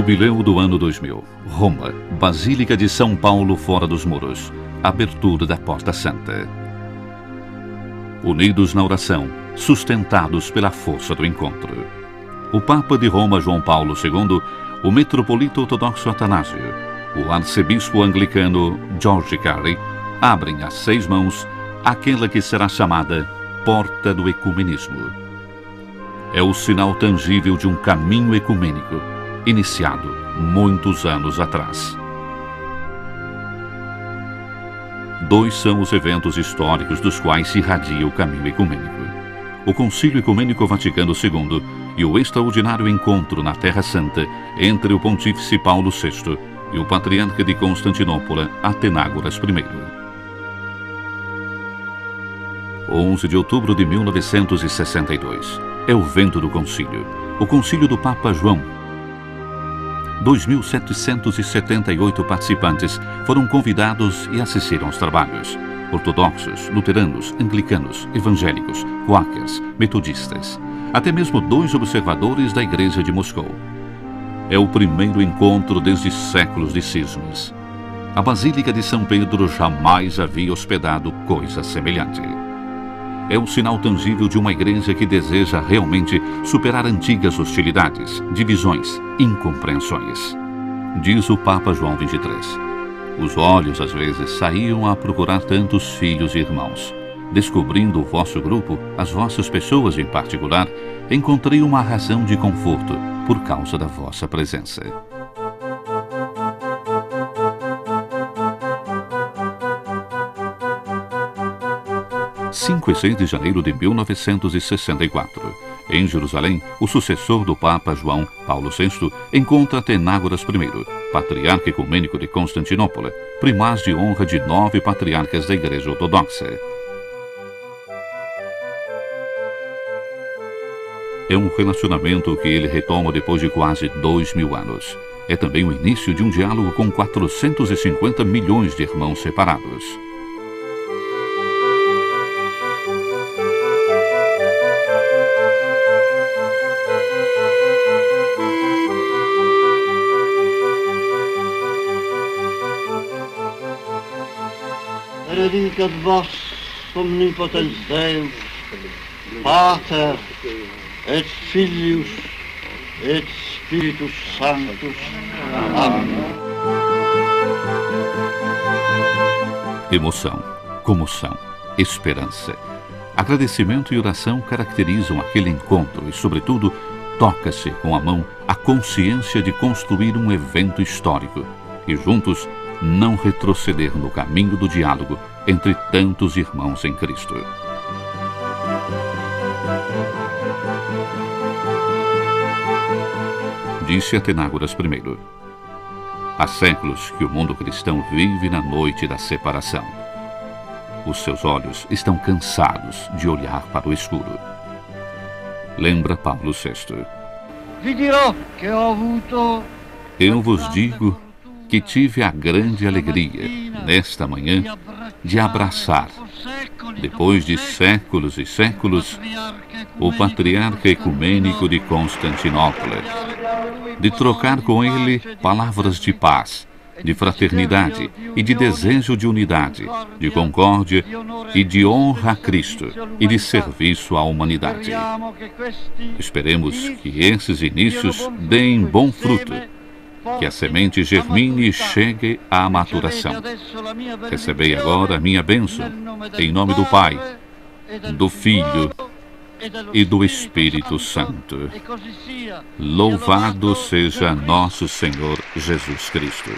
Jubileu do ano 2000. Roma, Basílica de São Paulo fora dos muros. Abertura da Porta Santa. Unidos na oração, sustentados pela força do encontro. O Papa de Roma João Paulo II, o metropolita ortodoxo Atanásio, o arcebispo anglicano George Carey, abrem as 6 mãos aquela que será chamada Porta do Ecumenismo. É o sinal tangível de um caminho ecumênico, iniciado muitos anos atrás. 2 são os eventos históricos dos quais se irradia o caminho ecumênico: o Concílio Ecumênico Vaticano II e o extraordinário encontro na Terra Santa entre o Pontífice Paulo VI e o Patriarca de Constantinopla, Atenágoras I. 11 de outubro de 1962. É o vento do concílio, o concílio do Papa João. 2.778 participantes foram convidados e assistiram aos trabalhos. Ortodoxos, luteranos, anglicanos, evangélicos, quáquers, metodistas. Até mesmo 2 observadores da Igreja de Moscou. É o primeiro encontro desde séculos de cismas. A Basílica de São Pedro jamais havia hospedado coisa semelhante. É o sinal tangível de uma igreja que deseja realmente superar antigas hostilidades, divisões, incompreensões. Diz o Papa João XXIII. Os olhos, às vezes, saíam a procurar tantos filhos e irmãos. Descobrindo o vosso grupo, as vossas pessoas em particular, encontrei uma razão de conforto por causa da vossa presença. 5 e 6 de janeiro de 1964. Em Jerusalém, o sucessor do Papa João Paulo VI encontra Atenágoras I, patriarca ecumênico de Constantinopla, primaz de honra de 9 patriarcas da Igreja Ortodoxa. É um relacionamento que ele retoma depois de quase 2000 anos. É também o início de um diálogo com 450 milhões de irmãos separados. Benedicat vos omnipotens Deus, Pater, et Filius, et Spiritus Sanctus. Amém. Emoção, comoção, esperança. Agradecimento e oração caracterizam aquele encontro e, sobretudo, toca-se com a mão a consciência de construir um evento histórico e, juntos, não retroceder no caminho do diálogo entre tantos irmãos em Cristo. Disse Atenágoras I. Há séculos que o mundo cristão vive na noite da separação. Os seus olhos estão cansados de olhar para o escuro. Lembra Paulo VI. Eu vos digo que tive a grande alegria, nesta manhã, de abraçar, depois de séculos e séculos, o Patriarca Ecumênico de Constantinopla, de trocar com ele palavras de paz, de fraternidade e de desejo de unidade, de concórdia e de honra a Cristo e de serviço à humanidade. Esperemos que esses inícios deem bom fruto, que a semente germine e chegue à maturação. Recebei agora a minha bênção, em nome do Pai, do Filho e do Espírito Santo. Louvado seja nosso Senhor Jesus Cristo.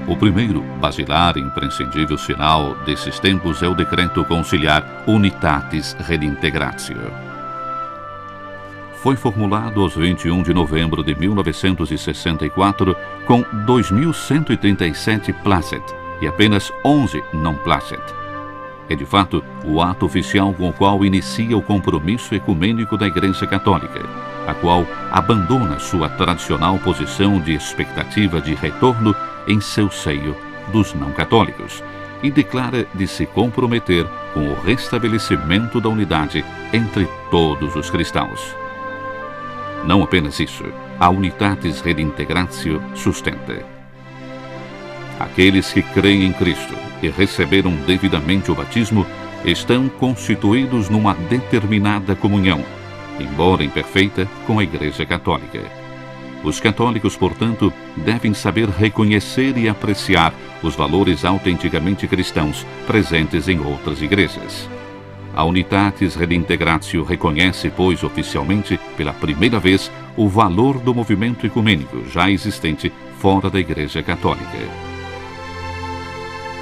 O primeiro, basilar e imprescindível sinal desses tempos é o decreto conciliar Unitatis Redintegratio. Foi formulado aos 21 de novembro de 1964 com 2.137 placet e apenas 11 não placet. É, de fato, o ato oficial com o qual inicia o compromisso ecumênico da Igreja Católica, a qual abandona sua tradicional posição de expectativa de retorno em seu seio dos não-católicos e declara de se comprometer com o restabelecimento da unidade entre todos os cristãos. Não apenas isso, a Unitatis Redintegratio sustenta: aqueles que creem em Cristo e receberam devidamente o batismo estão constituídos numa determinada comunhão, embora imperfeita, com a Igreja Católica. Os católicos, portanto, devem saber reconhecer e apreciar os valores autenticamente cristãos presentes em outras igrejas. A Unitatis Redintegratio reconhece, pois, oficialmente, pela primeira vez, o valor do movimento ecumênico já existente fora da Igreja Católica.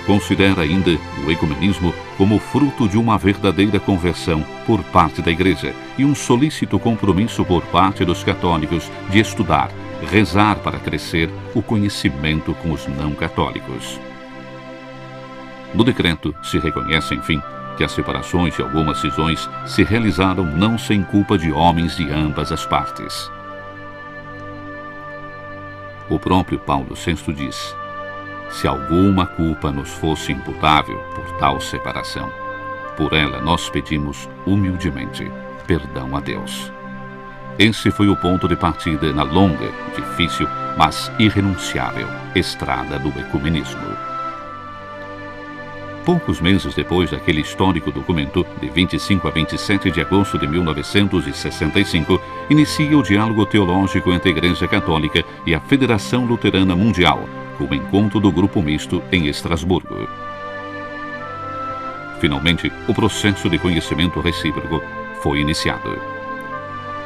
Considera ainda o ecumenismo como fruto de uma verdadeira conversão por parte da Igreja e um solícito compromisso por parte dos católicos de estudar, rezar para crescer o conhecimento com os não católicos. No decreto se reconhece, enfim, que as separações e algumas cisões se realizaram não sem culpa de homens de ambas as partes. O próprio Paulo VI diz: se alguma culpa nos fosse imputável por tal separação, por ela nós pedimos humildemente perdão a Deus. Esse foi o ponto de partida na longa, difícil, mas irrenunciável estrada do ecumenismo. Poucos meses depois daquele histórico documento, de 25 a 27 de agosto de 1965, inicia o diálogo teológico entre a Igreja Católica e a Federação Luterana Mundial, o encontro do Grupo Misto em Estrasburgo. Finalmente, o processo de conhecimento recíproco foi iniciado.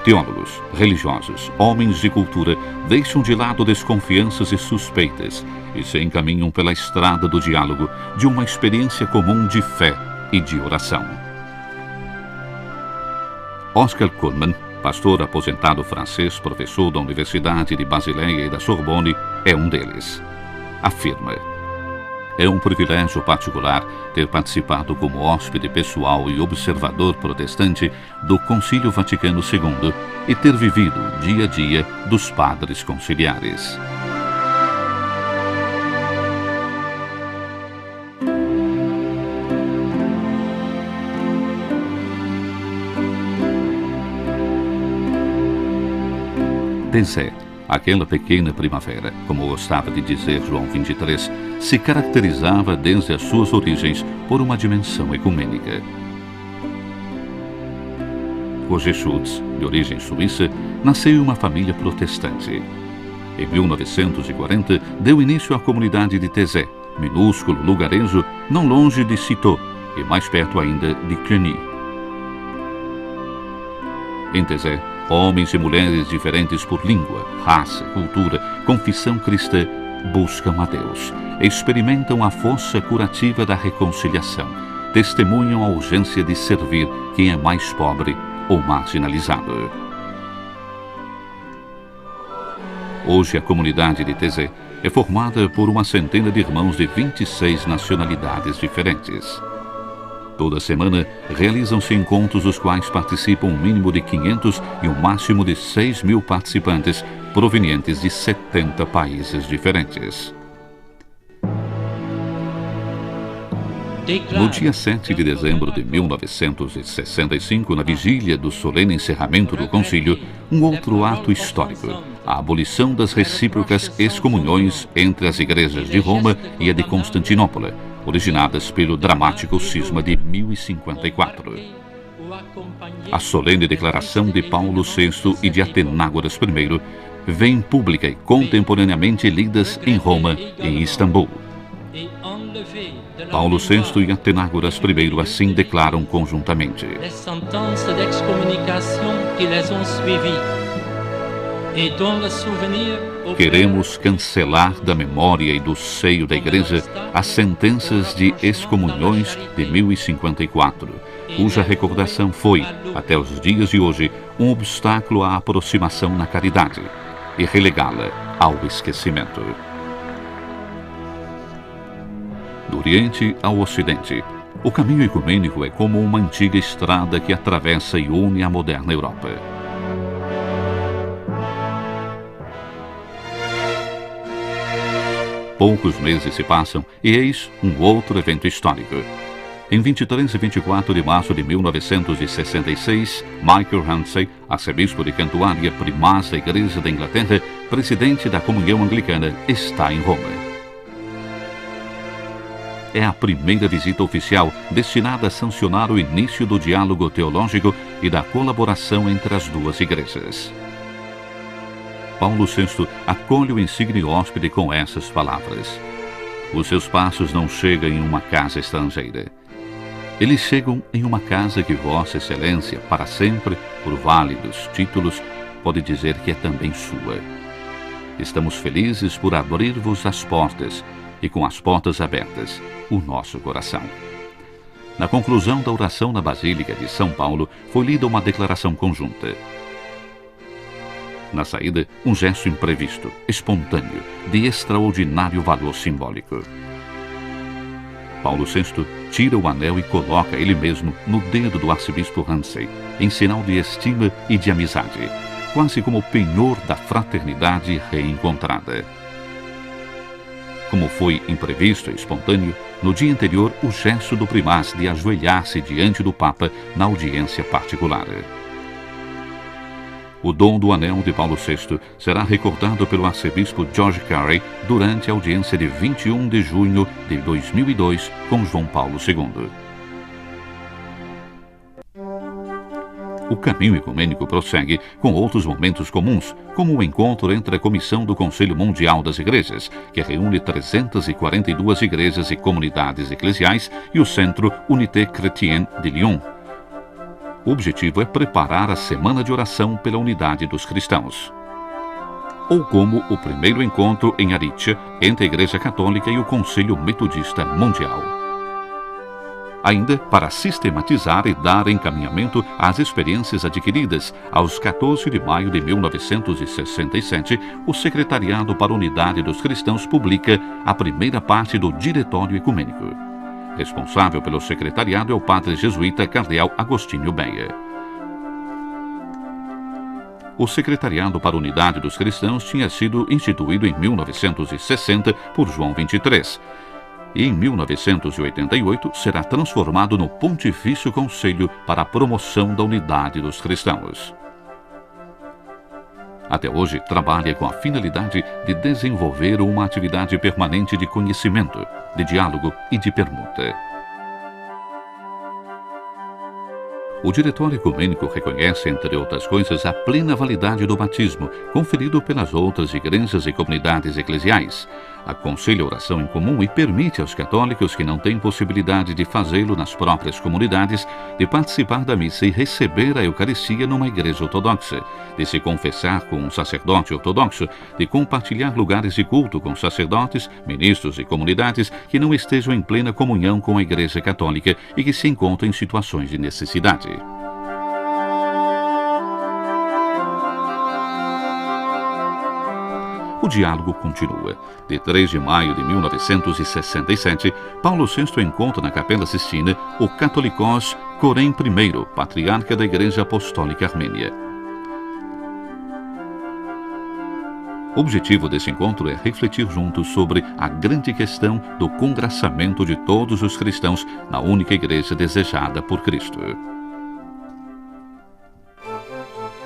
Teólogos, religiosos, homens de cultura deixam de lado desconfianças e suspeitas e se encaminham pela estrada do diálogo, de uma experiência comum de fé e de oração. Oscar Cullmann, pastor aposentado francês, professor da Universidade de Basileia e da Sorbonne, é um deles. Afirma: é um privilégio particular ter participado como hóspede pessoal e observador protestante do Concílio Vaticano II e ter vivido dia a dia dos padres conciliares. Thésée, aquela pequena primavera, como gostava de dizer João 23, se caracterizava desde as suas origens por uma dimensão ecumênica. Roger Schultz, de origem suíça, nasceu em uma família protestante. Em 1940, deu início à comunidade de Thésée, minúsculo lugarejo não longe de Citeaux e mais perto ainda de Cluny. Em Thésée, homens e mulheres diferentes por língua, raça, cultura, confissão cristã buscam a Deus, experimentam a força curativa da reconciliação, testemunham a urgência de servir quem é mais pobre ou marginalizado. Hoje a comunidade de Thésée é formada por uma centena de irmãos de 26 nacionalidades diferentes. Toda semana realizam-se encontros dos quais participam um mínimo de 500 e um máximo de 6.000 participantes provenientes de 70 países diferentes. No dia 7 de dezembro de 1965, na vigília do solene encerramento do concílio, um outro ato histórico, a abolição das recíprocas excomunhões entre as igrejas de Roma e a de Constantinopla, originadas pelo dramático cisma de 1054. A solene declaração de Paulo VI e de Atenágoras I vem pública e contemporaneamente lidas em Roma e em Istambul. Paulo VI e Atenágoras I assim declaram conjuntamente: queremos cancelar da memória e do seio da Igreja as sentenças de excomunhões de 1054, cuja recordação foi, até os dias de hoje, um obstáculo à aproximação na caridade, e relegá-la ao esquecimento. Do Oriente ao Ocidente, o caminho ecumênico é como uma antiga estrada que atravessa e une a moderna Europa. Poucos meses se passam e eis um outro evento histórico. Em 23 e 24 de março de 1966, Michael Hunsey, arcebispo de Cantuária, primaz da Igreja da Inglaterra, presidente da Comunhão Anglicana, está em Roma. É a primeira visita oficial destinada a sancionar o início do diálogo teológico e da colaboração entre as duas igrejas. Paulo VI acolhe o insigne hóspede com essas palavras: os seus passos não chegam em uma casa estrangeira. Eles chegam em uma casa que Vossa Excelência, para sempre, por válidos títulos, pode dizer que é também sua. Estamos felizes por abrir-vos as portas, e com as portas abertas, o nosso coração. Na conclusão da oração na Basílica de São Paulo, foi lida uma declaração conjunta. Na saída, um gesto imprevisto, espontâneo, de extraordinário valor simbólico. Paulo VI tira o anel e coloca ele mesmo no dedo do arcebispo Hunsey, em sinal de estima e de amizade, quase como penhor da fraternidade reencontrada. Como foi imprevisto e espontâneo, no dia anterior, o gesto do primaz de ajoelhar-se diante do Papa na audiência particular. O dom do anel de Paulo VI será recordado pelo arcebispo George Carey durante a audiência de 21 de junho de 2002 com João Paulo II. O caminho ecumênico prossegue com outros momentos comuns, como o encontro entre a Comissão do Conselho Mundial das Igrejas, que reúne 342 igrejas e comunidades eclesiais, e o Centro Unité Chrétienne de Lyon. O objetivo é preparar a Semana de Oração pela Unidade dos Cristãos. Ou como o primeiro encontro em Aricia entre a Igreja Católica e o Conselho Metodista Mundial. Ainda para sistematizar e dar encaminhamento às experiências adquiridas, aos 14 de maio de 1967, o Secretariado para a Unidade dos Cristãos publica a primeira parte do Diretório Ecumênico. Responsável pelo secretariado é o padre jesuíta Cardeal Agostinho Beia. O Secretariado para a Unidade dos Cristãos tinha sido instituído em 1960 por João XXIII. E em 1988 será transformado no Pontifício Conselho para a Promoção da Unidade dos Cristãos. Até hoje, trabalha com a finalidade de desenvolver uma atividade permanente de conhecimento, de diálogo e de permuta. O Diretório Ecumênico reconhece, entre outras coisas, a plena validade do batismo, conferido pelas outras igrejas e comunidades eclesiais. Aconselha a oração em comum e permite aos católicos que não têm possibilidade de fazê-lo nas próprias comunidades, de participar da missa e receber a Eucaristia numa igreja ortodoxa, de se confessar com um sacerdote ortodoxo, de compartilhar lugares de culto com sacerdotes, ministros e comunidades que não estejam em plena comunhão com a Igreja Católica e que se encontram em situações de necessidade. O diálogo continua. De 3 de maio de 1967, Paulo VI encontra na Capela Sistina o Catholicos Corém I, patriarca da Igreja Apostólica Armênia. O objetivo desse encontro é refletir juntos sobre a grande questão do congraçamento de todos os cristãos na única igreja desejada por Cristo.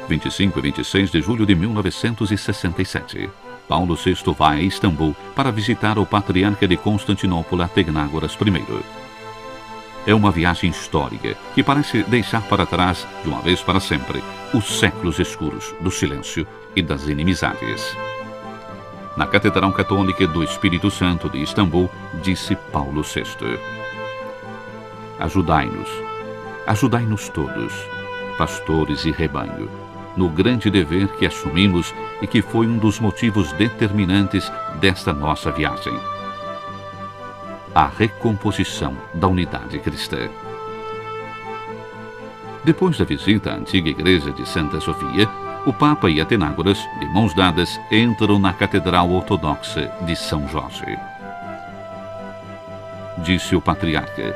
25 e 26 de julho de 1967. Paulo VI vai a Istambul para visitar o patriarca de Constantinopla, Atenágoras I. É uma viagem histórica que parece deixar para trás, de uma vez para sempre, os séculos escuros do silêncio e das inimizades. Na Catedral Católica do Espírito Santo de Istambul, disse Paulo VI: ajudai-nos todos, pastores e rebanho, no grande dever que assumimos e que foi um dos motivos determinantes desta nossa viagem: a recomposição da unidade cristã. Depois da visita à antiga igreja de Santa Sofia, o Papa e Atenágoras, de mãos dadas, entram na Catedral Ortodoxa de São Jorge. Disse o patriarca: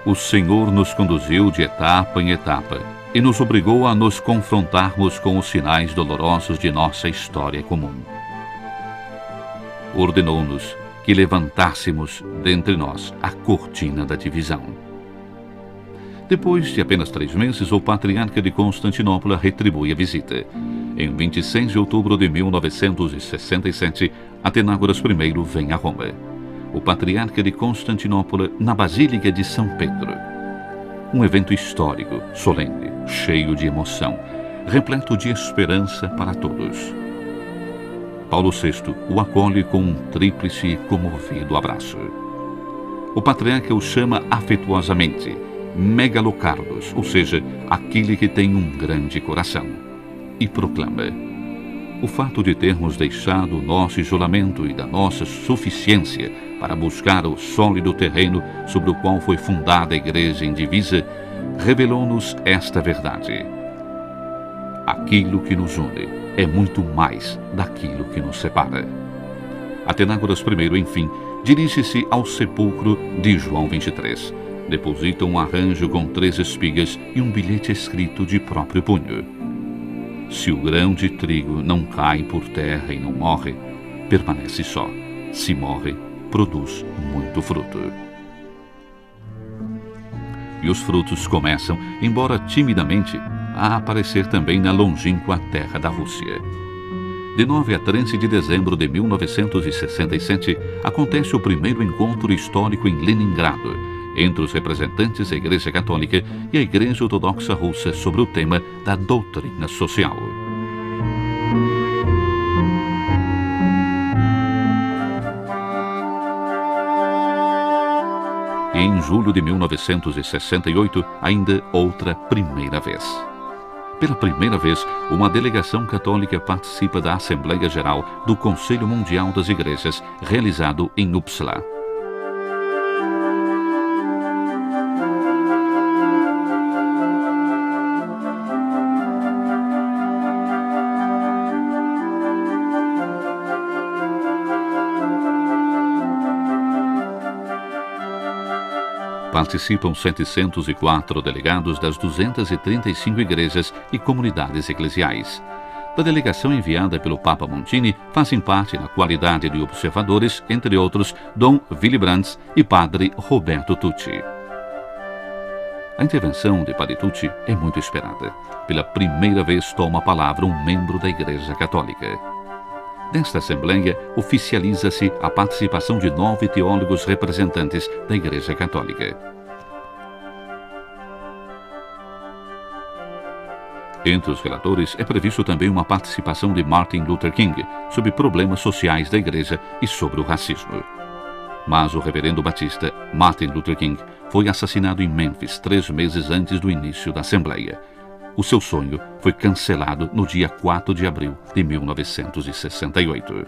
o Senhor nos conduziu de etapa em etapa e nos obrigou a nos confrontarmos com os sinais dolorosos de nossa história comum. Ordenou-nos que levantássemos dentre nós a cortina da divisão, Depois de apenas 3 meses, o patriarca de Constantinopla retribui a visita. Em 26 de outubro de 1967, Atenágoras I vem a Roma. O patriarca de Constantinopla na Basílica de São Pedro. Um evento histórico, solene, cheio de emoção, repleto de esperança para todos. Paulo VI o acolhe com um tríplice e comovido abraço. O patriarca o chama afetuosamente Megalocardos, ou seja, aquele que tem um grande coração, e proclama: o fato de termos deixado o nosso isolamento e da nossa suficiência para buscar o sólido terreno sobre o qual foi fundada a Igreja indivisa, revelou-nos esta verdade. Aquilo que nos une é muito mais daquilo que nos separa. Atenágoras I, enfim, dirige-se ao sepulcro de João 23. Deposita um arranjo com 3 espigas e um bilhete escrito de próprio punho. Se o grão de trigo não cai por terra e não morre, permanece só. Se morre, produz muito fruto. E os frutos começam, embora timidamente, a aparecer também na longínqua terra da Rússia. De 9 a 13 de dezembro de 1967, acontece o primeiro encontro histórico em Leningrado, entre os representantes da Igreja Católica e a Igreja Ortodoxa Russa sobre o tema da doutrina social. E em julho de 1968, ainda outra primeira vez. Pela primeira vez, uma delegação católica participa da Assembleia Geral do Conselho Mundial das Igrejas, realizado em Uppsala. Participam 704 delegados das 235 igrejas e comunidades eclesiais. Da delegação enviada pelo Papa Montini, fazem parte, na qualidade de observadores, entre outros, Dom Willy Brandt e Padre Roberto Tucci. A intervenção de Padre Tucci é muito esperada. Pela primeira vez toma a palavra um membro da Igreja Católica. Nesta Assembleia, oficializa-se a participação de 9 teólogos representantes da Igreja Católica. Entre os relatores, é previsto também uma participação de Martin Luther King sobre problemas sociais da Igreja e sobre o racismo. Mas o reverendo batista Martin Luther King foi assassinado em Memphis 3 meses antes do início da Assembleia. O seu sonho foi cancelado no dia 4 de abril de 1968.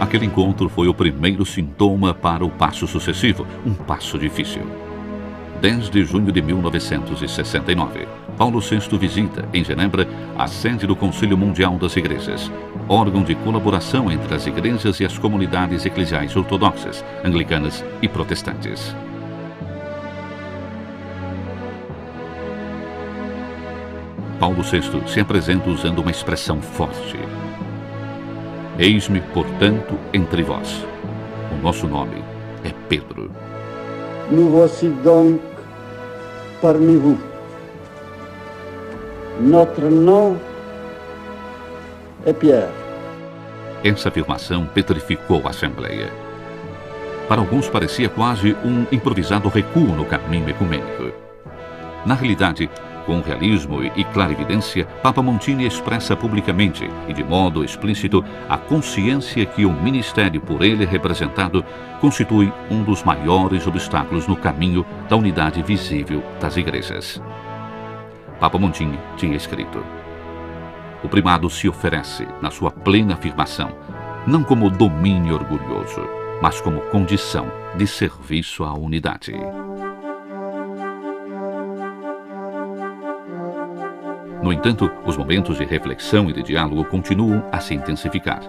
Aquele encontro foi o primeiro sintoma para o passo sucessivo, um passo difícil. 10 de junho de 1969, Paulo VI visita, em Genebra, a sede do Conselho Mundial das Igrejas, órgão de colaboração entre as igrejas e as comunidades eclesiais ortodoxas, anglicanas e protestantes. Paulo VI se apresenta usando uma expressão forte. Eis-me, portanto, entre vós. O nosso nome é Pedro. Nous voici donc parmi vous. Notre nom est Pierre. Essa afirmação petrificou a Assembleia. Para alguns parecia quase um improvisado recuo no caminho ecumênico. Na realidade, com realismo e clarividência, Papa Montini expressa publicamente e de modo explícito a consciência que o ministério por ele representado constitui um dos maiores obstáculos no caminho da unidade visível das igrejas. Papa Montini tinha escrito: o primado se oferece na sua plena afirmação, não como domínio orgulhoso, mas como condição de serviço à unidade. No entanto, os momentos de reflexão e de diálogo continuam a se intensificar.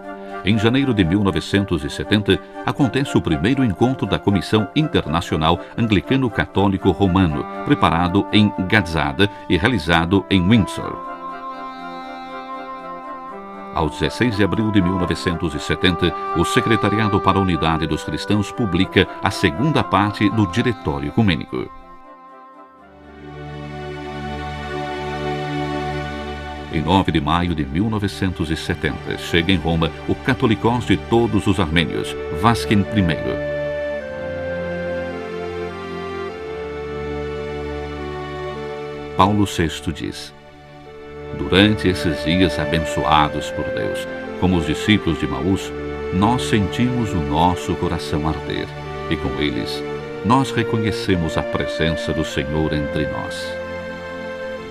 Em janeiro de 1970, acontece o primeiro encontro da Comissão Internacional Anglicano-Católico Romano, preparado em Gadzada e realizado em Windsor. Aos 16 de abril de 1970, o Secretariado para a Unidade dos Cristãos publica a segunda parte do Diretório Ecumênico. Em 9 de maio de 1970, chega em Roma o Catolicós de todos os armênios, Vasquin I. Paulo VI diz: durante esses dias abençoados por Deus, como os discípulos de Maús, nós sentimos o nosso coração arder, e com eles, nós reconhecemos a presença do Senhor entre nós.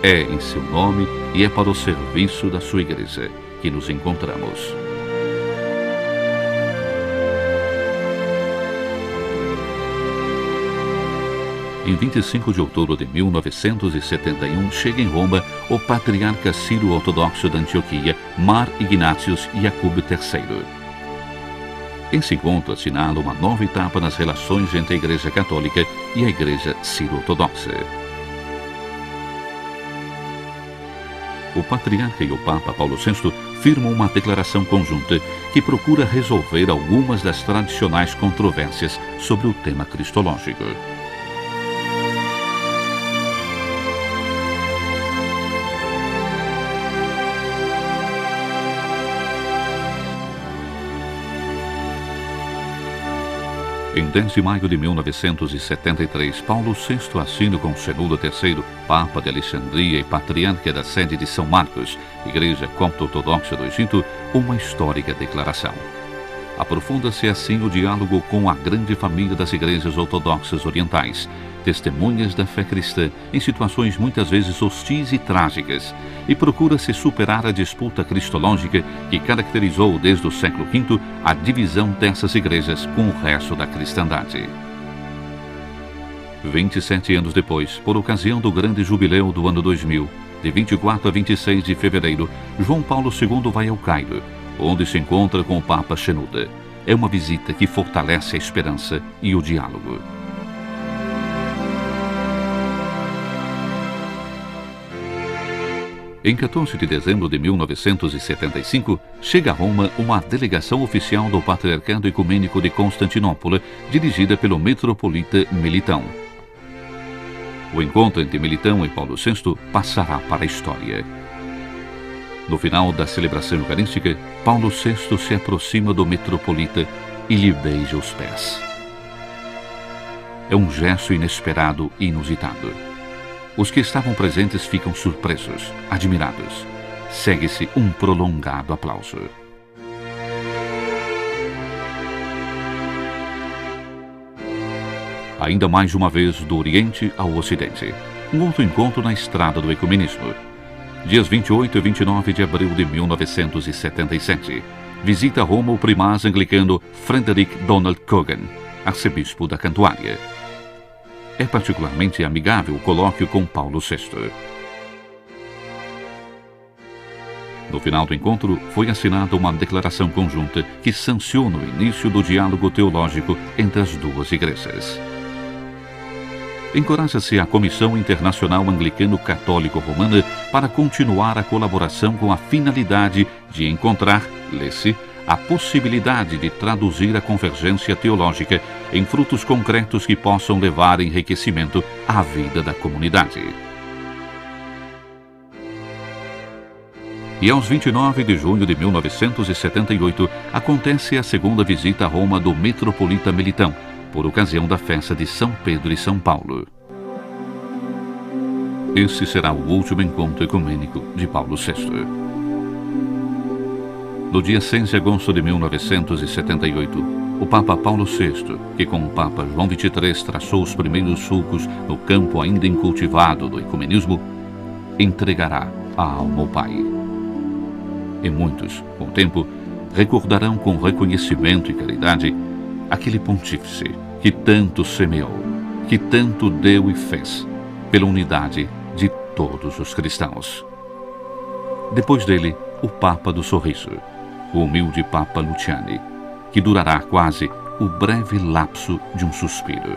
É em seu nome e é para o serviço da sua igreja que nos encontramos. Em 25 de outubro de 1971, chega em Roma o patriarca sírio-ortodoxo da Antioquia, Mar Ignatius Jakub III. Esse encontro assinala uma nova etapa nas relações entre a Igreja Católica e a Igreja sírio-ortodoxa. O patriarca e o Papa Paulo VI firmam uma declaração conjunta que procura resolver algumas das tradicionais controvérsias sobre o tema cristológico. Em 10 de maio de 1973, Paulo VI assina com Shenouda III, Papa de Alexandria e Patriarca da sede de São Marcos, Igreja Copto-Ortodoxa do Egito, uma histórica declaração. Aprofunda-se assim o diálogo com a grande família das igrejas ortodoxas orientais, testemunhas da fé cristã em situações muitas vezes hostis e trágicas, e procura-se superar a disputa cristológica que caracterizou desde o século V a divisão dessas igrejas com o resto da cristandade. 27 anos depois, por ocasião do grande jubileu do ano 2000, de 24 a 26 de fevereiro, João Paulo II vai ao Cairo, onde se encontra com o Papa Shenouda. É uma visita que fortalece a esperança e o diálogo. Em 14 de dezembro de 1975, chega a Roma uma delegação oficial do Patriarcado Ecumênico de Constantinopla, dirigida pelo metropolita Melitão. O encontro entre Melitão e Paulo VI passará para a história. No final da celebração eucarística, Paulo VI se aproxima do metropolita e lhe beija os pés. É um gesto inesperado e inusitado. Os que estavam presentes ficam surpresos, admirados. Segue-se um prolongado aplauso. Ainda mais uma vez do Oriente ao Ocidente. Um outro encontro na estrada do ecumenismo. Dias 28 e 29 de abril de 1977. Visita Roma o primaz anglicano Frederick Donald Cogan, arcebispo da Cantuária. É particularmente amigável o colóquio com Paulo VI. No final do encontro, foi assinada uma declaração conjunta que sanciona o início do diálogo teológico entre as duas igrejas. Encoraja-se a Comissão Internacional Anglicano-Católico-Romana para continuar a colaboração com a finalidade de encontrar, lê-se, a possibilidade de traduzir a convergência teológica em frutos concretos que possam levar enriquecimento à vida da comunidade. E aos 29 de junho de 1978, acontece a segunda visita a Roma do metropolita Melitão, por ocasião da festa de São Pedro e São Paulo. Esse será o último encontro ecumênico de Paulo VI. No dia 6 de agosto de 1978, o Papa Paulo VI, que com o Papa João XXIII traçou os primeiros sulcos no campo ainda incultivado do ecumenismo, entregará a alma ao Pai. E muitos, com o tempo, recordarão com reconhecimento e caridade aquele pontífice que tanto semeou, que tanto deu e fez pela unidade de todos os cristãos. Depois dele, o Papa do Sorriso, o humilde Papa Luciani, que durará quase o breve lapso de um suspiro.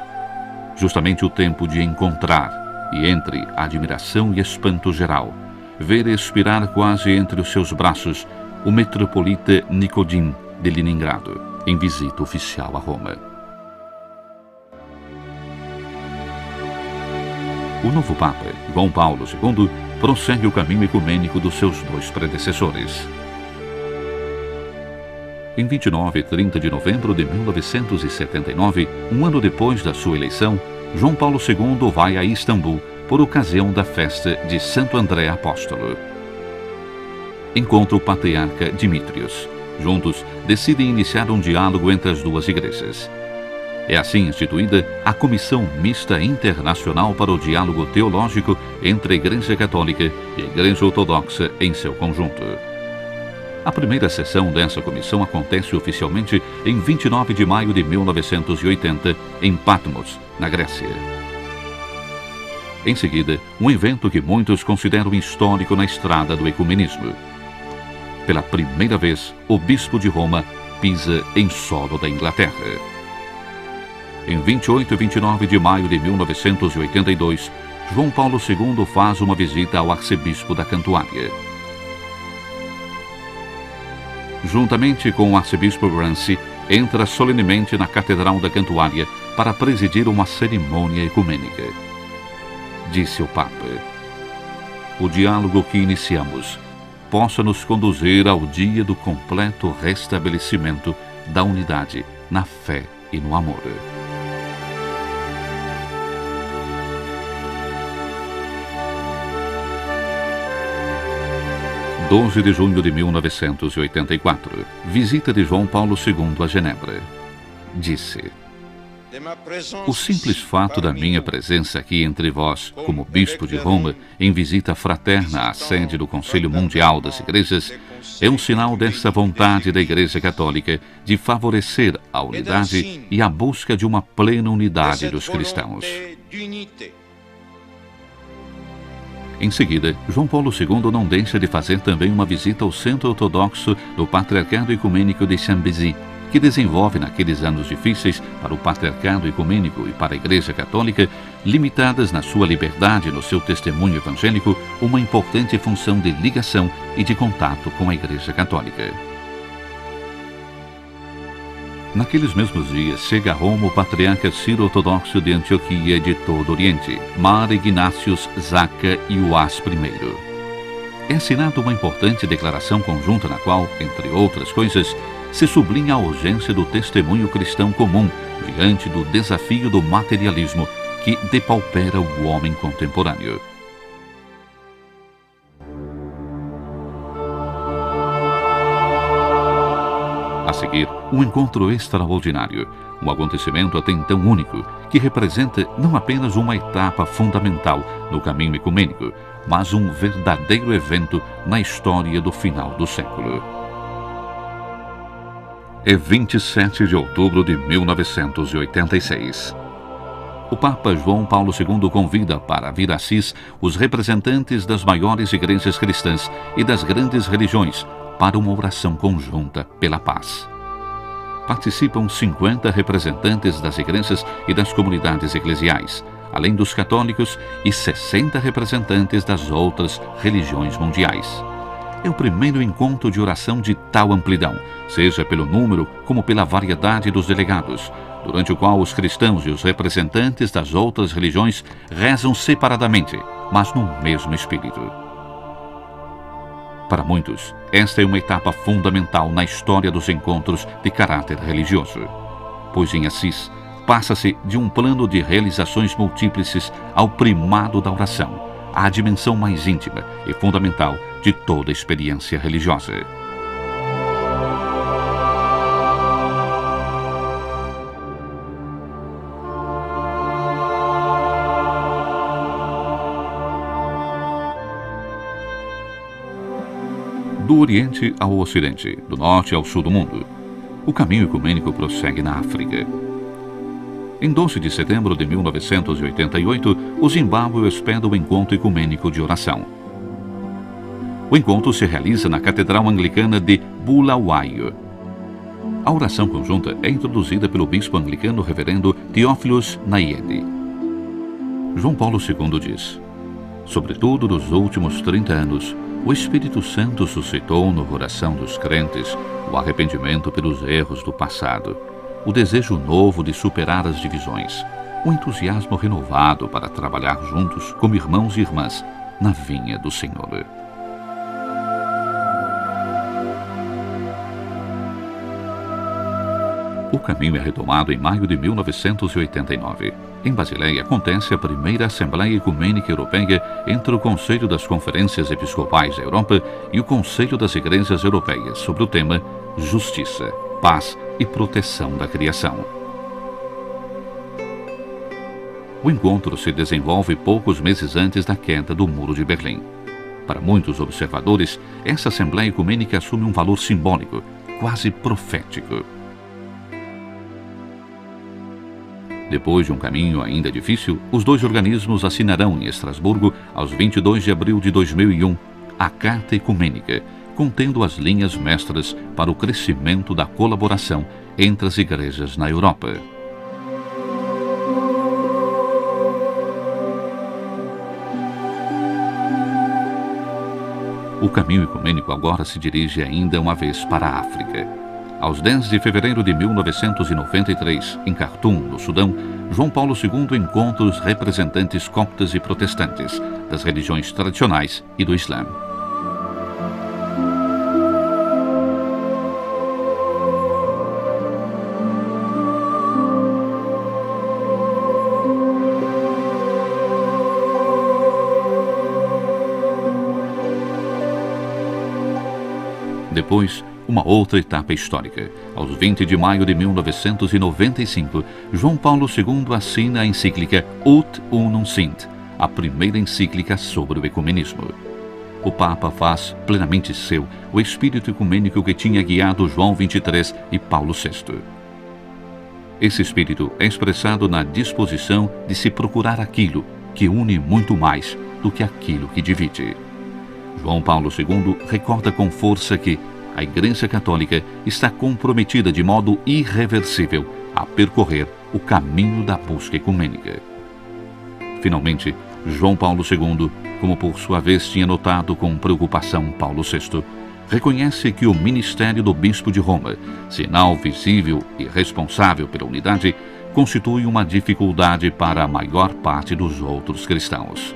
Justamente o tempo de encontrar, e entre admiração e espanto geral, ver expirar quase entre os seus braços o metropolita Nikodin de Leningrado, em visita oficial a Roma. O novo Papa, João Paulo II, prossegue o caminho ecumênico dos seus dois predecessores. Em 29 e 30 de novembro de 1979, um ano depois da sua eleição, João Paulo II vai a Istambul por ocasião da festa de Santo André Apóstolo. Encontra o patriarca Dimitrios. Juntos, decidem iniciar um diálogo entre as duas igrejas. É assim instituída a Comissão Mista Internacional para o Diálogo Teológico entre a Igreja Católica e a Igreja Ortodoxa em seu conjunto. A primeira sessão dessa comissão acontece oficialmente em 29 de maio de 1980, em Patmos, na Grécia. Em seguida, um evento que muitos consideram histórico na estrada do ecumenismo. Pela primeira vez, o bispo de Roma pisa em solo da Inglaterra. Em 28 e 29 de maio de 1982, João Paulo II faz uma visita ao arcebispo da Cantuária. Juntamente com o arcebispo Ramsay, entra solenemente na Catedral da Cantuária para presidir uma cerimônia ecumênica. Disse o Papa: "O diálogo que iniciamos possa nos conduzir ao dia do completo restabelecimento da unidade na fé e no amor." – 12 de junho de 1984. Visita de João Paulo II a Genebra. Disse: "O simples fato da minha presença aqui entre vós, como bispo de Roma, em visita fraterna à sede do Conselho Mundial das Igrejas, é um sinal dessa vontade da Igreja Católica de favorecer a unidade e a busca de uma plena unidade dos cristãos." Em seguida, João Paulo II não deixa de fazer também uma visita ao Centro Ortodoxo do Patriarcado Ecumênico de Chambézy, que desenvolve naqueles anos difíceis para o Patriarcado Ecumênico e para a Igreja Católica, limitadas na sua liberdade e no seu testemunho evangélico, uma importante função de ligação e de contato com a Igreja Católica. Naqueles mesmos dias, chega a Roma o patriarca Ciro-Ortodoxo de Antioquia e de todo o Oriente, Mar Ignatius Zaca Iuás I. É assinada uma importante declaração conjunta na qual, entre outras coisas, se sublinha a urgência do testemunho cristão comum diante do desafio do materialismo que depaupera o homem contemporâneo. A seguir, um encontro extraordinário, um acontecimento até então único, que representa não apenas uma etapa fundamental no caminho ecumênico, mas um verdadeiro evento na história do final do século. É 27 de outubro de 1986. O Papa João Paulo II convida para vir a Assis os representantes das maiores igrejas cristãs e das grandes religiões para uma oração conjunta pela paz. Participam 50 representantes das igrejas e das comunidades eclesiais, além dos católicos, e 60 representantes das outras religiões mundiais. É o primeiro encontro de oração de tal amplidão, seja pelo número como pela variedade dos delegados, durante o qual os cristãos e os representantes das outras religiões rezam separadamente, mas no mesmo espírito. Para muitos, esta é uma etapa fundamental na história dos encontros de caráter religioso, pois em Assis passa-se de um plano de realizações múltiples ao primado da oração, à dimensão mais íntima e fundamental de toda experiência religiosa. Do Oriente ao Ocidente, do Norte ao Sul do mundo, o caminho ecumênico prossegue na África. Em 12 de setembro de 1988, o Zimbábue hospeda o encontro ecumênico de oração. O encontro se realiza na Catedral Anglicana de Bulawayo. A oração conjunta é introduzida pelo bispo anglicano reverendo Theophilus Nayeli. João Paulo II diz: "Sobretudo nos últimos 30 anos, o Espírito Santo suscitou no coração dos crentes o arrependimento pelos erros do passado, o desejo novo de superar as divisões, o entusiasmo renovado para trabalhar juntos como irmãos e irmãs na vinha do Senhor. O caminho é retomado em maio de 1989. Em Basileia acontece a primeira Assembleia Ecumênica Europeia entre o Conselho das Conferências Episcopais da Europa e o Conselho das Igrejas Europeias sobre o tema Justiça, Paz e Proteção da Criação. O encontro se desenvolve poucos meses antes da queda do Muro de Berlim. Para muitos observadores, essa Assembleia Ecumênica assume um valor simbólico, quase profético. Depois de um caminho ainda difícil, os dois organismos assinarão em Estrasburgo, aos 22 de abril de 2001, a Carta Ecumênica, contendo as linhas mestras para o crescimento da colaboração entre as igrejas na Europa. O caminho ecumênico agora se dirige ainda uma vez para a África. Aos 10 de fevereiro de 1993, em Khartoum, no Sudão, João Paulo II encontra os representantes coptas e protestantes, das religiões tradicionais e do Islã. Depois, uma outra etapa histórica. Aos 20 de maio de 1995, João Paulo II assina a encíclica Ut Unum Sint, a primeira encíclica sobre o ecumenismo. O Papa faz plenamente seu o espírito ecumênico que tinha guiado João XXIII e Paulo VI. Esse espírito é expressado na disposição de se procurar aquilo que une muito mais do que aquilo que divide. João Paulo II recorda com força que a Igreja Católica está comprometida de modo irreversível a percorrer o caminho da busca ecumênica. Finalmente, João Paulo II, como por sua vez tinha notado com preocupação Paulo VI, reconhece que o ministério do Bispo de Roma, sinal visível e responsável pela unidade, constitui uma dificuldade para a maior parte dos outros cristãos.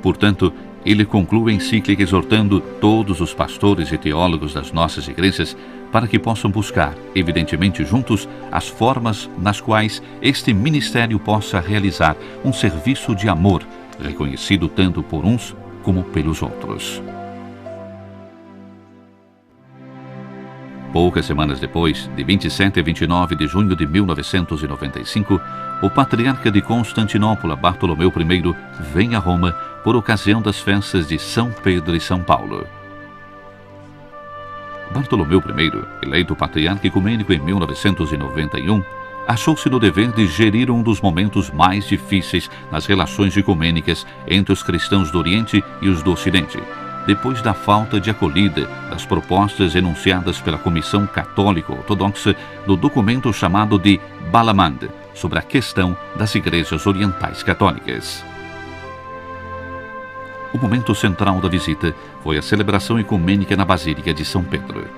Portanto, ele conclui a encíclica exortando todos os pastores e teólogos das nossas igrejas para que possam buscar, evidentemente juntos, as formas nas quais este ministério possa realizar um serviço de amor, reconhecido tanto por uns como pelos outros. Poucas semanas depois, de 27 a 29 de junho de 1995, o patriarca de Constantinopla, Bartolomeu I, vem a Roma por ocasião das festas de São Pedro e São Paulo. Bartolomeu I, eleito patriarca ecumênico em 1991, achou-se no dever de gerir um dos momentos mais difíceis nas relações ecumênicas entre os cristãos do Oriente e os do Ocidente, depois da falta de acolhida das propostas enunciadas pela Comissão Católica Ortodoxa no documento chamado de Balamand, sobre a questão das igrejas orientais católicas. O momento central da visita foi a celebração ecumênica na Basílica de São Pedro.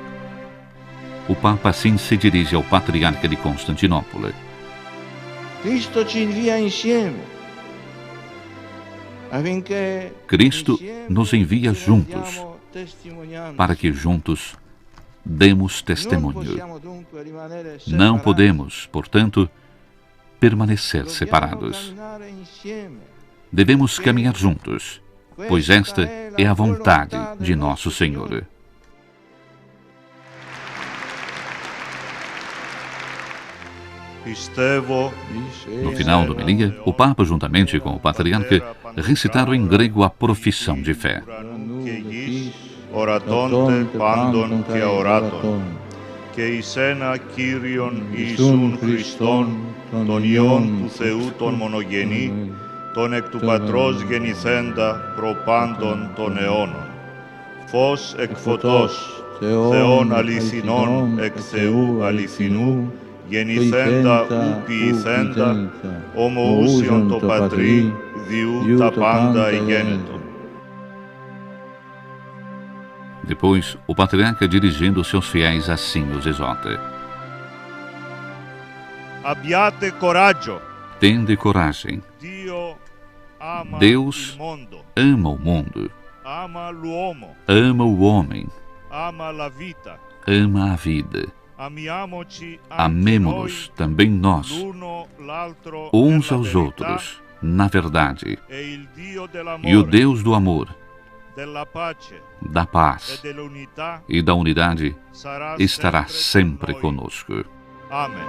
O Papa assim se dirige ao patriarca de Constantinopla. Cristo nos envia juntos, para que juntos demos testemunho. Não podemos, portanto, permanecer separados. Devemos caminhar juntos, pois esta é a vontade de nosso Senhor. No final da homilia, o Papa, juntamente com o patriarca, recitaram em grego a profissão de fé. Oratonte pandon και ορατών, και εις ένα Κύριον Ιησούν Χριστόν, τον Υιόν του Θεού τον μονογενή, τον εκ του Πατρός γεννηθέντα προπάντων των αιώνων. Φως εκ φωτός, Θεόν αληθινών εκ Θεού αληθινού, γεννηθέντα ου ποιηθέντα, ομοούσιον το Πατρί, διού τα πάντα εγένετον. Depois, o patriarca, dirigindo seus fiéis, assim os exorta: Abbiate coraggio. Tende coragem. Deus ama o mundo, ama o homem, ama a vida. Amemo-nos também nós, uns aos outros, na verdade. E o Deus do amor, da paz e da unidade estará sempre conosco. Amém.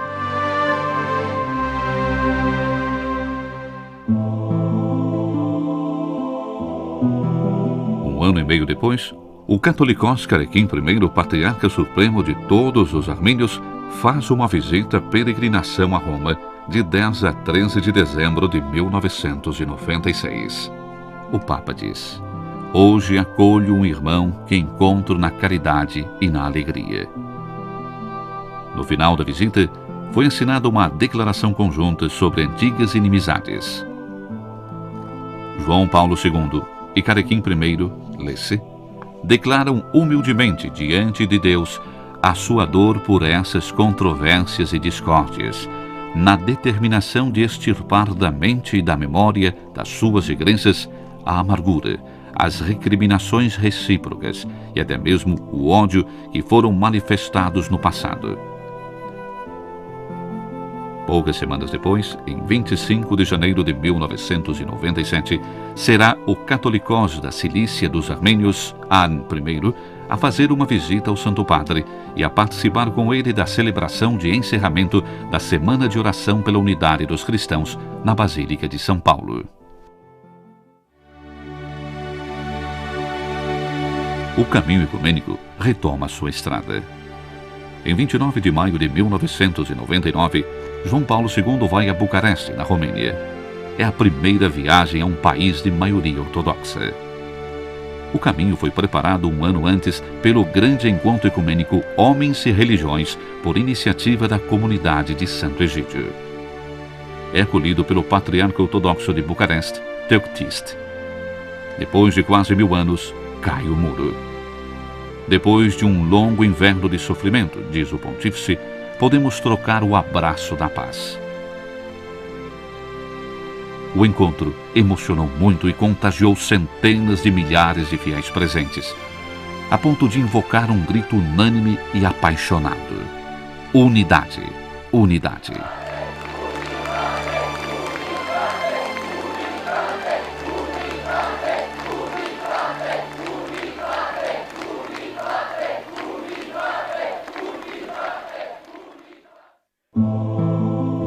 Um ano e meio depois, o Catolicós Carequim I, patriarca supremo de todos os armênios, faz uma visita peregrinação a Roma de 10 a 13 de dezembro de 1996. O Papa diz: hoje acolho um irmão que encontro na caridade e na alegria. No final da visita, foi assinada uma declaração conjunta sobre antigas inimizades. João Paulo II e Carequim I, lê-se, declaram humildemente diante de Deus a sua dor por essas controvérsias e discórdias, na determinação de extirpar da mente e da memória das suas igrejas a amargura, as recriminações recíprocas e até mesmo o ódio que foram manifestados no passado. Poucas semanas depois, em 25 de janeiro de 1997, será o Catolicós da Cilícia dos Armênios, An I, a fazer uma visita ao Santo Padre e a participar com ele da celebração de encerramento da Semana de Oração pela Unidade dos Cristãos na Basílica de São Paulo. O caminho ecumênico retoma sua estrada. Em 29 de maio de 1999, João Paulo II vai a Bucareste, na Romênia. É a primeira viagem a um país de maioria ortodoxa. O caminho foi preparado um ano antes pelo grande encontro ecumênico Homens e Religiões, por iniciativa da comunidade de Santo Egídio. É acolhido pelo patriarca ortodoxo de Bucareste, Teoktiste. Depois de quase 1000 anos, cai o muro. Depois de um longo inverno de sofrimento, diz o pontífice, podemos trocar o abraço da paz. O encontro emocionou muito e contagiou centenas de milhares de fiéis presentes, a ponto de invocar um grito unânime e apaixonado: unidade, unidade.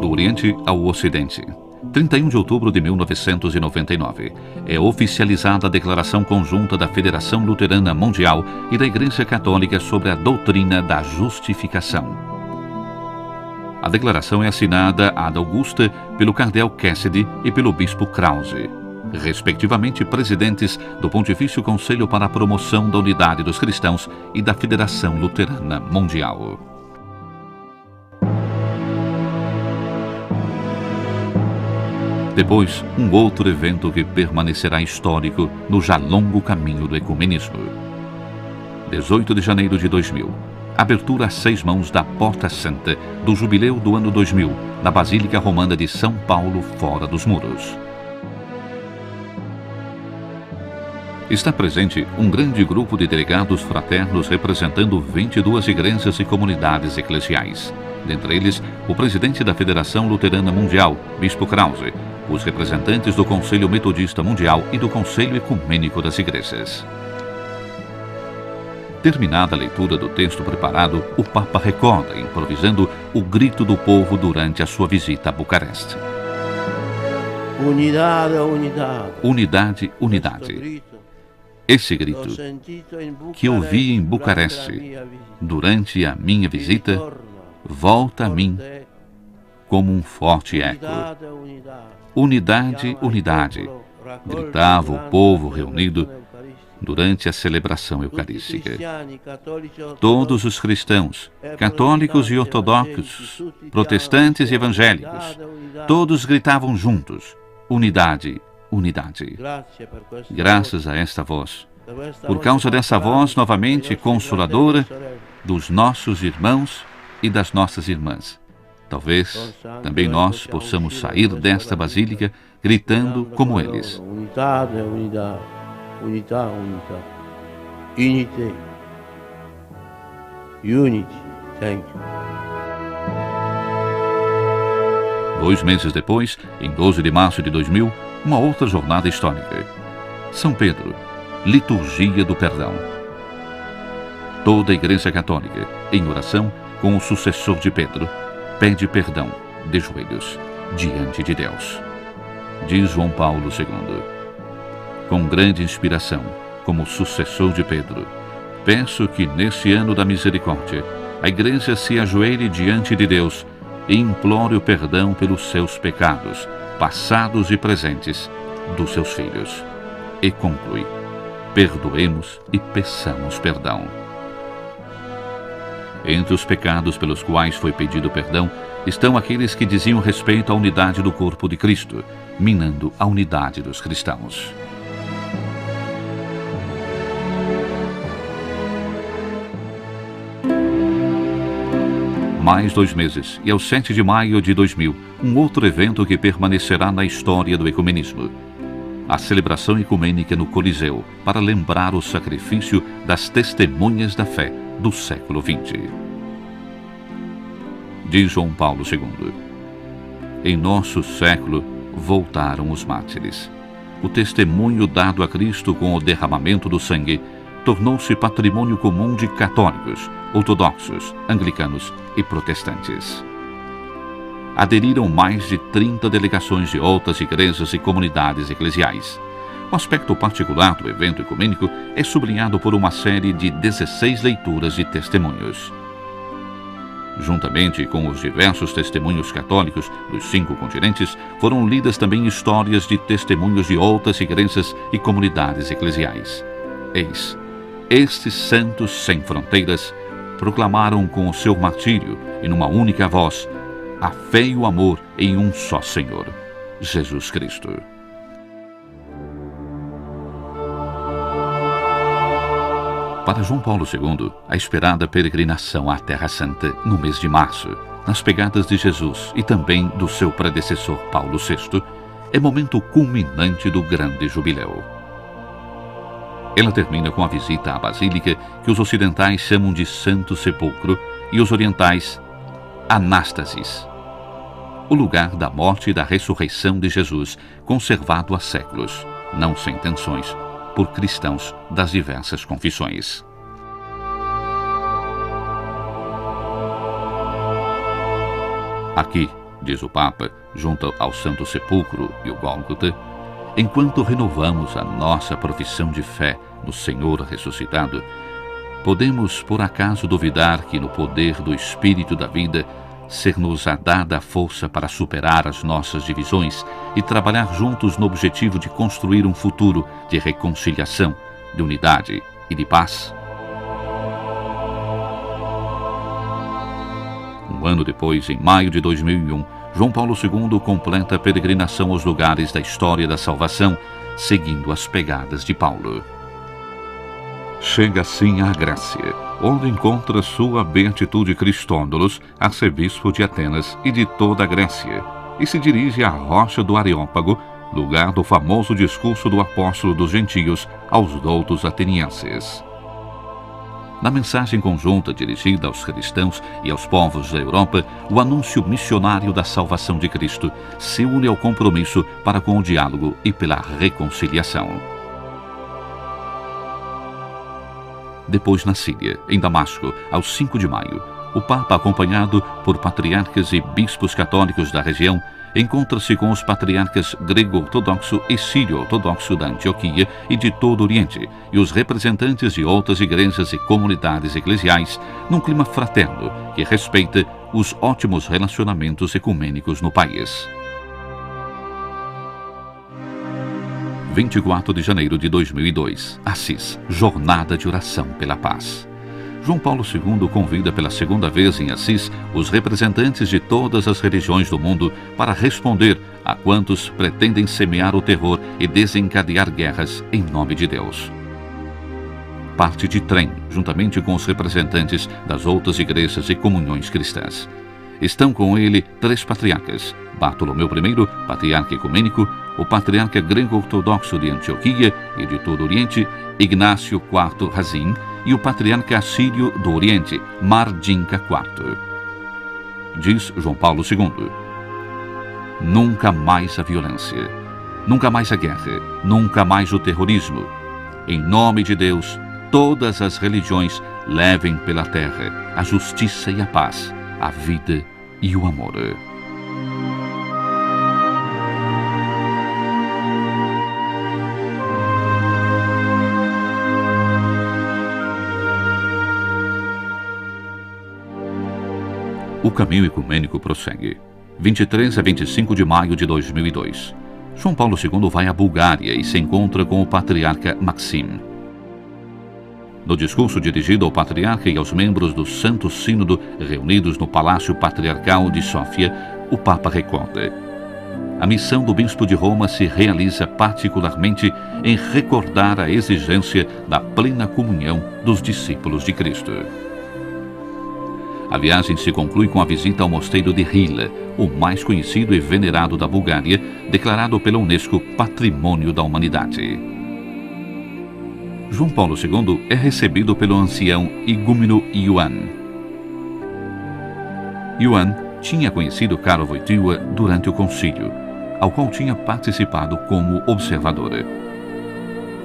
Do Oriente ao Ocidente. 31 de outubro de 1999, é oficializada a Declaração Conjunta da Federação Luterana Mundial e da Igreja Católica sobre a doutrina da justificação. A declaração é assinada ad augusta pelo cardeal Cassidy e pelo bispo Krause, respectivamente presidentes do Pontifício Conselho para a Promoção da Unidade dos Cristãos e da Federação Luterana Mundial. Depois, um outro evento que permanecerá histórico no já longo caminho do ecumenismo. 18 de janeiro de 2000. Abertura a 6 mãos da Porta Santa do Jubileu do ano 2000, na Basílica Romana de São Paulo, fora dos muros. Está presente um grande grupo de delegados fraternos representando 22 igrejas e comunidades eclesiais. Dentre eles, o presidente da Federação Luterana Mundial, bispo Krause, os representantes do Conselho Metodista Mundial e do Conselho Ecumênico das Igrejas. Terminada a leitura do texto preparado, o Papa recorda, improvisando, o grito do povo durante a sua visita a Bucareste. Unidade, unidade. Unidade, unidade. Esse grito, que ouvi em Bucareste durante a minha visita, volta a mim como um forte eco. Unidade, unidade, gritava o povo reunido durante a celebração eucarística. Todos os cristãos, católicos e ortodoxos, protestantes e evangélicos, todos gritavam juntos: unidade, unidade. Graças a esta voz, por causa dessa voz novamente consoladora dos nossos irmãos e das nossas irmãs. Talvez também nós possamos sair desta basílica gritando como eles: Unidade, unidade, unidade, unidade. Unity. Unity. Thank you. 2 meses depois, em 12 de março de 2000, uma outra jornada histórica. São Pedro, Liturgia do Perdão. Toda a Igreja Católica, em oração com o sucessor de Pedro, pede perdão de joelhos diante de Deus. Diz João Paulo II: com grande inspiração, como sucessor de Pedro, peço que nesse ano da misericórdia a Igreja se ajoelhe diante de Deus e implore o perdão pelos seus pecados, passados e presentes, dos seus filhos. E conclui: perdoemos e peçamos perdão. Entre os pecados pelos quais foi pedido perdão estão aqueles que diziam respeito à unidade do corpo de Cristo, minando a unidade dos cristãos. Mais 2 meses, e ao 7 de maio de 2000, um outro evento que permanecerá na história do ecumenismo: a celebração ecumênica no Coliseu, para lembrar o sacrifício das testemunhas da fé do século XX. Diz João Paulo II: em nosso século voltaram os mártires. O testemunho dado a Cristo com o derramamento do sangue tornou-se patrimônio comum de católicos, ortodoxos, anglicanos e protestantes. Aderiram mais de 30 delegações de outras igrejas e comunidades eclesiais. O aspecto particular do evento ecumênico é sublinhado por uma série de 16 leituras de testemunhos. Juntamente com os diversos testemunhos católicos dos 5 continentes, foram lidas também histórias de testemunhos de outras igrejas e comunidades eclesiais. Eis, estes santos sem fronteiras proclamaram com o seu martírio, e numa única voz, a fé e o amor em um só Senhor, Jesus Cristo. Para João Paulo II, a esperada peregrinação à Terra Santa no mês de março, nas pegadas de Jesus e também do seu predecessor Paulo VI, é momento culminante do grande jubileu. Ela termina com a visita à Basílica, que os ocidentais chamam de Santo Sepulcro e os orientais Anástasis, o lugar da morte e da ressurreição de Jesus, conservado há séculos, não sem tensões, por cristãos das diversas confissões. Aqui, diz o Papa, junto ao Santo Sepulcro e o Gólgota, enquanto renovamos a nossa profissão de fé no Senhor ressuscitado, podemos por acaso duvidar que no poder do Espírito da vida ser-nos-á dada a força para superar as nossas divisões e trabalhar juntos no objetivo de construir um futuro de reconciliação, de unidade e de paz? Um ano depois, em maio de 2001, João Paulo II completa a peregrinação aos lugares da história da salvação, seguindo as pegadas de Paulo. Chega assim à Grécia, onde encontra sua beatitude Cristóndolos, arcebispo de Atenas e de toda a Grécia, e se dirige à rocha do Areópago, lugar do famoso discurso do apóstolo dos gentios aos doutos atenienses. Na mensagem conjunta dirigida aos cristãos e aos povos da Europa, o anúncio missionário da salvação de Cristo se une ao compromisso para com o diálogo e pela reconciliação. Depois, na Síria, em Damasco, aos 5 de maio, o Papa, acompanhado por patriarcas e bispos católicos da região, encontra-se com os patriarcas grego-ortodoxo e sírio-ortodoxo da Antioquia e de todo o Oriente, e os representantes de outras igrejas e comunidades eclesiais, num clima fraterno que respeita os ótimos relacionamentos ecumênicos no país. 24 de janeiro de 2002, Assis, Jornada de Oração pela Paz. João Paulo II convida pela segunda vez em Assis os representantes de todas as religiões do mundo para responder a quantos pretendem semear o terror e desencadear guerras em nome de Deus. parte de trem, juntamente com os representantes das outras igrejas e comunhões cristãs. Estão com ele 3 patriarcas: Bartolomeu I, patriarca ecumênico, o patriarca grego-ortodoxo de Antioquia e de todo o Oriente, Ignácio IV Razim, e o patriarca assírio do Oriente, Mardinka IV. Diz João Paulo II: nunca mais a violência, nunca mais a guerra, nunca mais o terrorismo. Em nome de Deus, todas as religiões levem pela terra a justiça e a paz, a vida e o amor. O caminho ecumênico prossegue. 23 a 25 de maio de 2002. João Paulo II vai à Bulgária e se encontra com o patriarca Maxim. No discurso dirigido ao patriarca e aos membros do Santo Sínodo reunidos no Palácio Patriarcal de Sófia, o Papa recorda: a missão do bispo de Roma se realiza particularmente em recordar a exigência da plena comunhão dos discípulos de Cristo. A viagem se conclui com a visita ao mosteiro de Hila, o mais conhecido e venerado da Bulgária, declarado pela Unesco Patrimônio da Humanidade. João Paulo II é recebido pelo ancião igúmeno Ioan. Ioan tinha conhecido Karol Wojtyła durante o concílio, ao qual tinha participado como observador.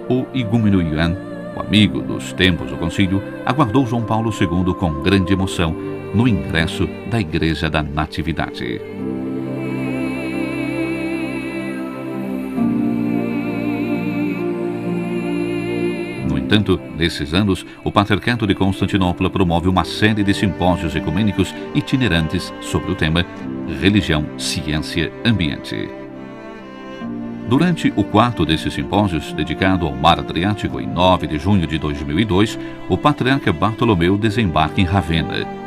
O igúmeno Ioan, o amigo dos tempos do concílio, aguardou João Paulo II com grande emoção no ingresso da Igreja da Natividade. No entanto, nesses anos, o Patriarcado de Constantinopla promove uma série de simpósios ecumênicos itinerantes sobre o tema Religião, Ciência, Ambiente. Durante o quarto desses simpósios, dedicado ao Mar Adriático, em 9 de junho de 2002, o patriarca Bartolomeu desembarca em Ravenna.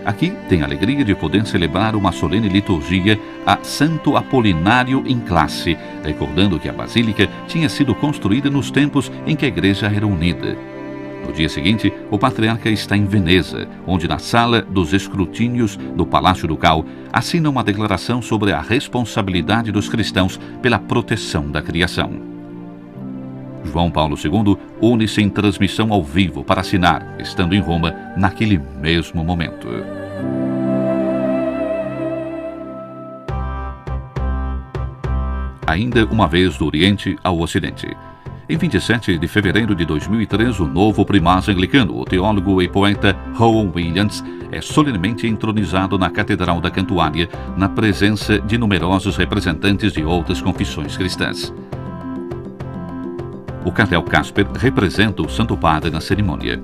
Aqui tem a alegria de poder celebrar uma solene liturgia a Santo Apolinário em classe, recordando que a basílica tinha sido construída nos tempos em que a igreja era unida. No dia seguinte, o patriarca está em Veneza, onde na sala dos escrutínios do Palácio Ducal assina uma declaração sobre a responsabilidade dos cristãos pela proteção da criação. João Paulo II une-se em transmissão ao vivo para assinar, estando em Roma naquele mesmo momento. Ainda uma vez do Oriente ao Ocidente. Em 27 de fevereiro de 2003, o novo primaz anglicano, o teólogo e poeta Rowan Williams, é solenemente entronizado na Catedral da Cantuária, na presença de numerosos representantes de outras confissões cristãs. O cardeal Casper representa o Santo Padre na cerimônia.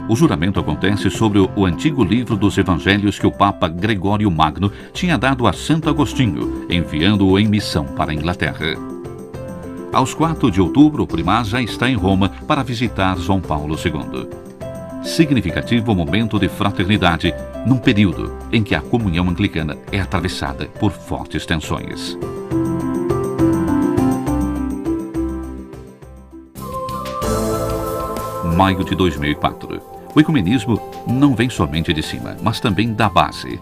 O juramento acontece sobre o antigo livro dos Evangelhos que o Papa Gregório Magno tinha dado a Santo Agostinho, enviando-o em missão para a Inglaterra. Aos 4 de outubro, o primaz já está em Roma para visitar João Paulo II. Significativo momento de fraternidade, num período em que a comunhão anglicana é atravessada por fortes tensões. Maio de 2004. O ecumenismo não vem somente de cima, mas também da base.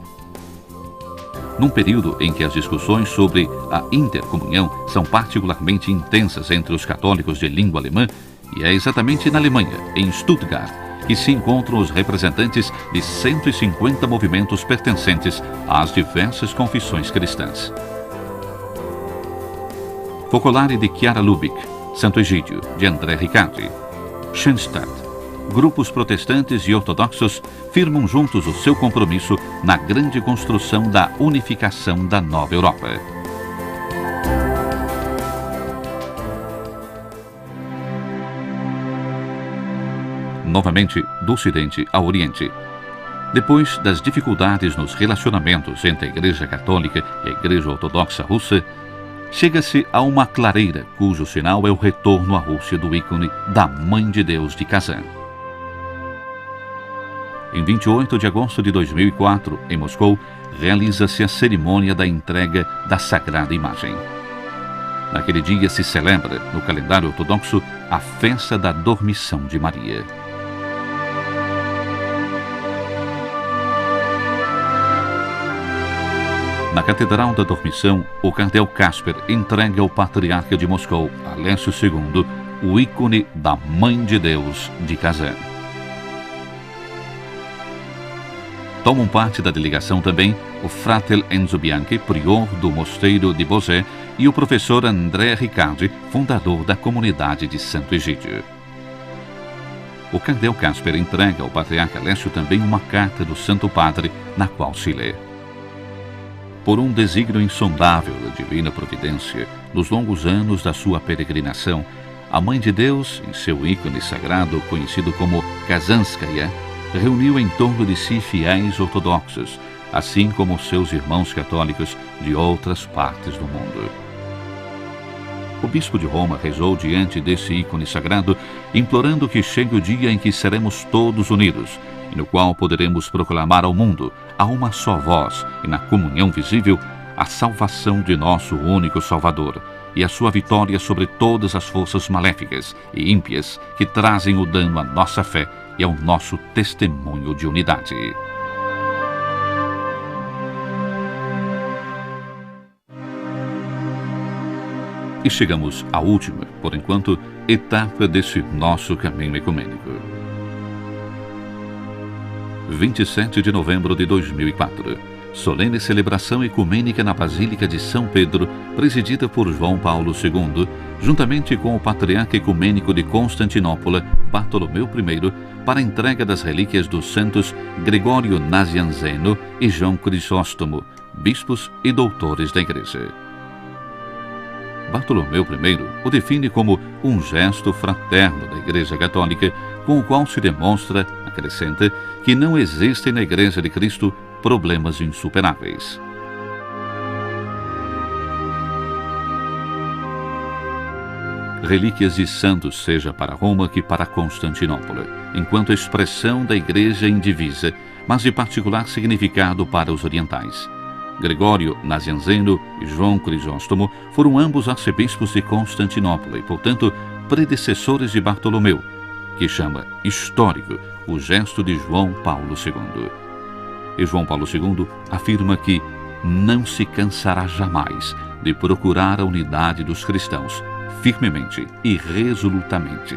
Num período em que as discussões sobre a intercomunhão são particularmente intensas entre os católicos de língua alemã, e é exatamente na Alemanha, em Stuttgart, que se encontram os representantes de 150 movimentos pertencentes às diversas confissões cristãs. Focolare de Chiara Lubich, Santo Egídio, de André Riccardi, Schoenstatt. Grupos protestantes e ortodoxos firmam juntos o seu compromisso na grande construção da unificação da nova Europa. Novamente, do Ocidente ao Oriente. Depois das dificuldades nos relacionamentos entre a Igreja Católica e a Igreja Ortodoxa Russa, chega-se a uma clareira cujo sinal é o retorno à Rússia do ícone da Mãe de Deus de Kazan. Em 28 de agosto de 2004, em Moscou, realiza-se a cerimônia da entrega da Sagrada Imagem. Naquele dia se celebra, no calendário ortodoxo, a festa da Dormição de Maria. Na Catedral da Dormição, o cardeal Casper entrega ao patriarca de Moscou, Alessio II, o ícone da Mãe de Deus de Kazan. Tomam parte da delegação também o fratel Enzo Bianchi, prior do mosteiro de Bosé, e o professor André Riccardi, fundador da comunidade de Santo Egídio. O cardeal Casper entrega ao patriarca Alessio também uma carta do Santo Padre, na qual se lê: por um desígnio insondável da divina providência, nos longos anos da sua peregrinação, a Mãe de Deus, em seu ícone sagrado conhecido como Kazanskaya, reuniu em torno de si fiéis ortodoxos, assim como seus irmãos católicos de outras partes do mundo. O bispo de Roma rezou diante desse ícone sagrado, implorando que chegue o dia em que seremos todos unidos, e no qual poderemos proclamar ao mundo, a uma só voz e na comunhão visível, a salvação de nosso único Salvador e a sua vitória sobre todas as forças maléficas e ímpias que trazem o dano à nossa fé e ao nosso testemunho de unidade. E chegamos à última, por enquanto, etapa desse nosso caminho ecumênico. 27 de novembro de 2004. Solene celebração ecumênica na Basílica de São Pedro, presidida por João Paulo II, juntamente com o Patriarca Ecumênico de Constantinopla, Bartolomeu I, para a entrega das relíquias dos santos Gregório Nazianzeno e João Crisóstomo, bispos e doutores da Igreja. Bartolomeu I o define como um gesto fraterno da Igreja Católica, com o qual se demonstra, acrescenta, que não existem na Igreja de Cristo problemas insuperáveis. Relíquias de santos seja para Roma que para Constantinopla, enquanto expressão da Igreja indivisa, mas de particular significado para os orientais. Gregório Nazianzeno e João Crisóstomo foram ambos arcebispos de Constantinopla e, portanto, predecessores de Bartolomeu, que chama histórico o gesto de João Paulo II. E João Paulo II afirma que não se cansará jamais de procurar a unidade dos cristãos, firmemente e resolutamente.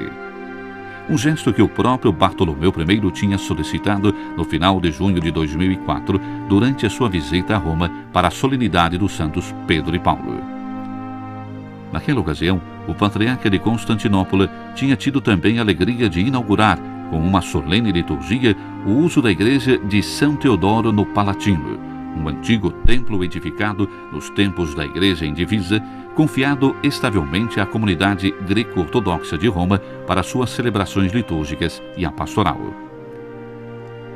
Um gesto que o próprio Bartolomeu I tinha solicitado no final de junho de 2004, durante a sua visita a Roma para a solenidade dos santos Pedro e Paulo. Naquela ocasião, o patriarca de Constantinopla tinha tido também a alegria de inaugurar, com uma solene liturgia, o uso da igreja de São Teodoro no Palatino, um antigo templo edificado nos tempos da Igreja Indivisa, confiado estavelmente à comunidade greco-ortodoxa de Roma para suas celebrações litúrgicas e a pastoral.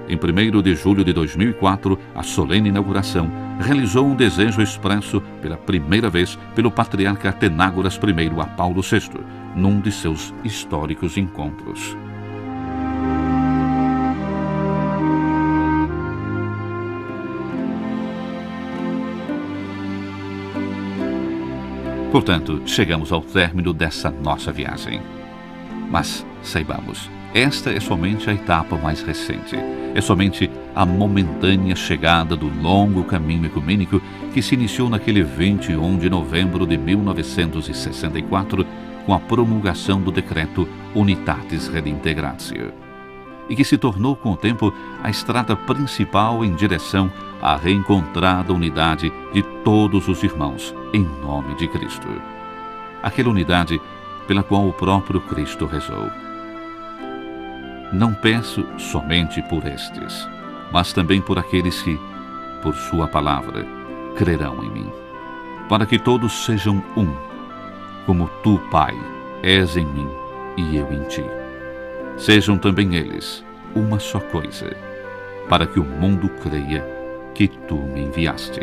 Em 1º de julho de 2004, a solene inauguração realizou um desejo expresso pela primeira vez pelo patriarca Atenágoras I a Paulo VI, num de seus históricos encontros. Portanto, chegamos ao término dessa nossa viagem. Mas, saibamos, esta é somente a etapa mais recente. É somente a momentânea chegada do longo caminho ecumênico que se iniciou naquele 21 de novembro de 1964 com a promulgação do decreto Unitatis Redintegratio, e que se tornou com o tempo a estrada principal em direção à reencontrada unidade de todos os irmãos, em nome de Cristo. Aquela unidade pela qual o próprio Cristo rezou. Não peço somente por estes, mas também por aqueles que, por sua palavra, crerão em mim, para que todos sejam um, como tu, Pai, és em mim e eu em ti. Sejam também eles uma só coisa, para que o mundo creia que tu me enviaste.